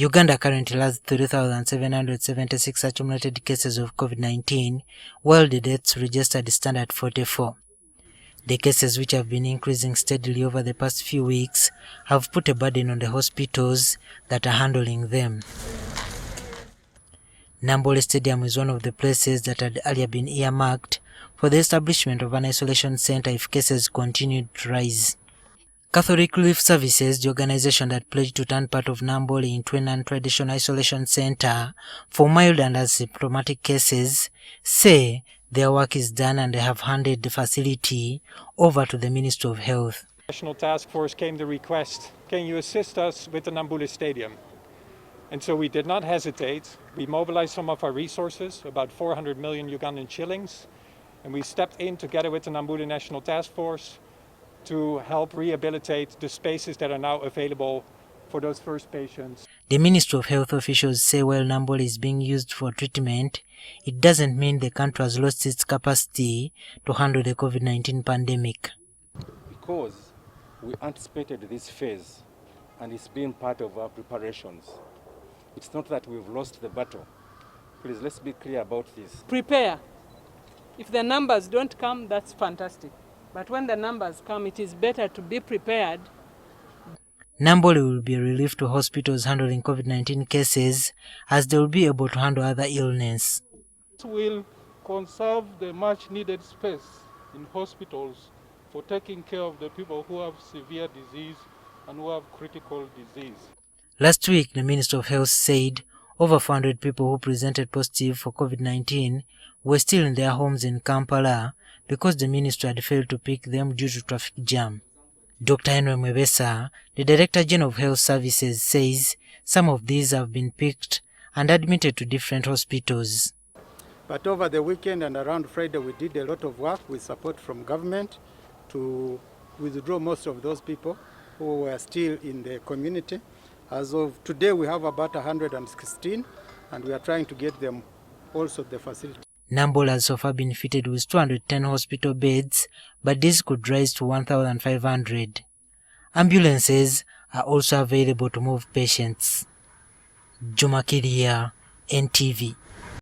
Uganda currently has 3,776 accumulated cases of COVID-19, while the deaths registered stand at 44. The cases, which have been increasing steadily over the past few weeks, have put a burden on the hospitals that are handling them. Namboole Stadium is one of the places that had earlier been earmarked for the establishment of an isolation centre if cases continued to rise. Catholic Relief Services, the organization that pledged to turn part of Namboole into a non-traditional isolation center for mild and asymptomatic cases, say their work is done and they have handed the facility over to the Ministry of Health. National Task Force came the request, can you assist us with the Namboole Stadium? And so we did not hesitate. We mobilized some of our resources, about 400 million Ugandan shillings, and we stepped in together with the Namboole National Task Force to help rehabilitate the spaces that are now available for those first patients. The Ministry of Health officials say while Namboole is being used for treatment, it doesn't mean the country has lost its capacity to handle the COVID-19 pandemic. Because we anticipated this phase and it's been part of our preparations. It's not that we've lost the battle. Please, let's be clear about this. Prepare. If the numbers don't come, that's fantastic. But when the numbers come, it is better to be prepared. Namboole will be a relief to hospitals handling COVID-19 cases, as they will be able to handle other illness. It will conserve the much needed space in hospitals for taking care of the people who have severe disease and who have critical disease. Last week, the Minister of Health said over 400 people who presented positive for COVID-19 were still in their homes in Kampala because the ministry had failed to pick them due to traffic jam. Dr. Henry Mwebesa, the Director General of Health Services, says some of these have been picked and admitted to different hospitals. But over the weekend and around Friday, we did a lot of work with support from government to withdraw most of those people who were still in the community. As of today, we have about 116, and we are trying to get them also the facility. Namboole has so far been fitted with 210 hospital beds, but this could rise to 1,500. Ambulances are also available to move patients. Juma Kiria, NTV.